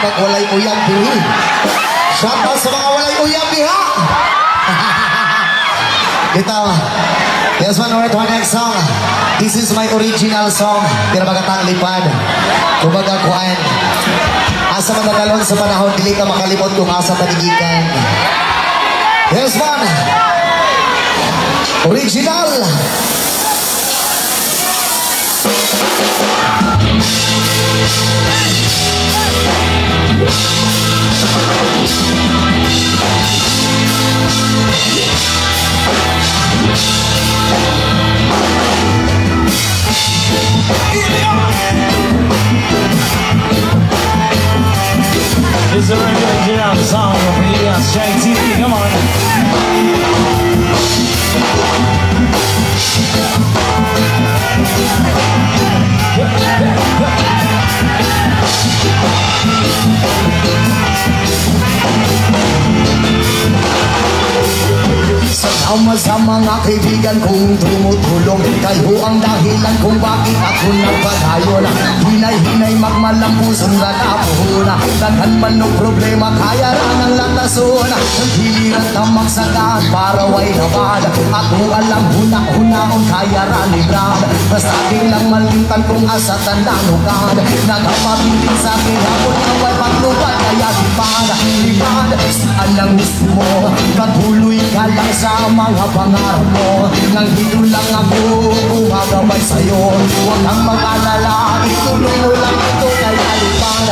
pag walay uyab diri. Shout out sa mga walay uyab diha. Ito. Yes, one more to our next song. This is my original song. Pero bagatang lipad. Kumbaga kuan. Asa madagalon sa panahon, dili ka makalimot kung asa tanigikan. Yes, one. Original. It's a original song from Straight TV. Come on. Sama sa mga kaibigan kong tumutulong, kayo ang dahilan kung bakit ako nagpadayon. Hinay-hinay magmalampusong nalapuhuna, daghan man ng problema kaya rin ang latason. Hilirat na magsagaan para way naman, ako alam huna-hunaon kaya rin librad. Basta di lang malimtan kung asa tandanugan, nagpapabiling sa akin hapon na way paglupad. Kaya lipad, saan ang gusto mo, patuloy ka lang sa mga pangarap mo. Nang dito lang ako gumagabay sa'yo, huwag kang mag-alala, ituloy mo lang ito. Kaya lipad,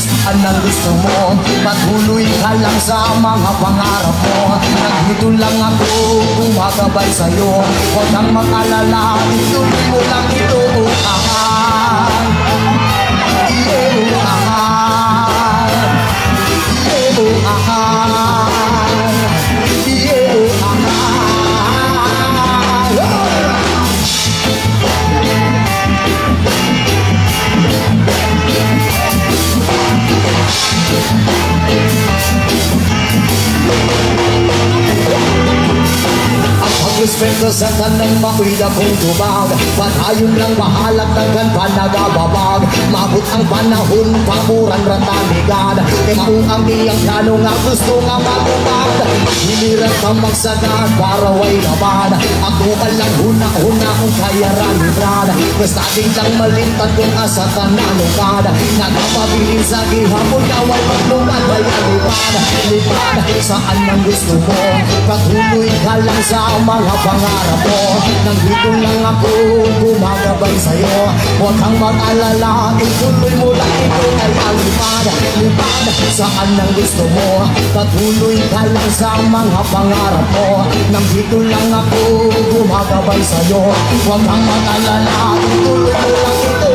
saan ang gusto mo, patuloy ka lang sa mga pangarap mo. Nang dito lang ako gumagabay sa'yo, huwag kang mag-alala, ituloy mo lang ito. Respeto sa tanang makuida kong tubag, patayon lang mahalag ng panagababag. Mabot ang panahon, pamuran ratanigad, ikaw ang iyang plano nga gusto nga matupad. Hiliran ka magsagad para way naman, ako ka lang huna-huna kung kaya ranibran. Basta din lang malintad kung asa ka nanukad, nagpapabilin sa gihapon na way maglumad. Kaya lipad, saan ang gusto mo, patuloy ka lang sa mga pangarap mo. Nang dito lang ako gumagabay sa'yo, huwag kang mag-alala, ituloy mo lang ito. Kaya lipad, saan ang gusto mo, patuloy ka lang sa mga pangarap mo. Nang dito lang ako gumagabay sa'yo, huwag kang mag-alala, ituloy mo lang ito.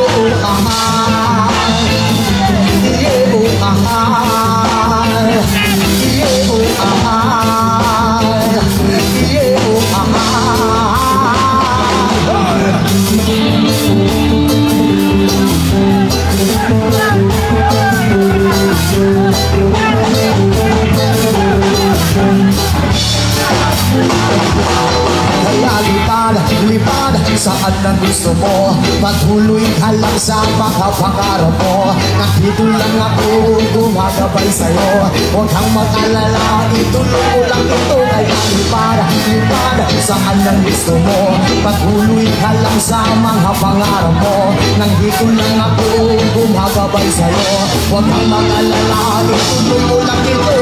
Lipad, saan ang gusto mo, patuloy ka lang sa mga pangarap mo. Nandito lang ako gumagabay sa'yo, huwag kang mag-alala, ituloy mo lang ito. Kaya lipad, saan ang gusto mo, patuloy ka lang sa mga pangarap mo. Nandito lang ako gumagabay sa'yo, huwag kang mag-alala, ituloy mo lang ito.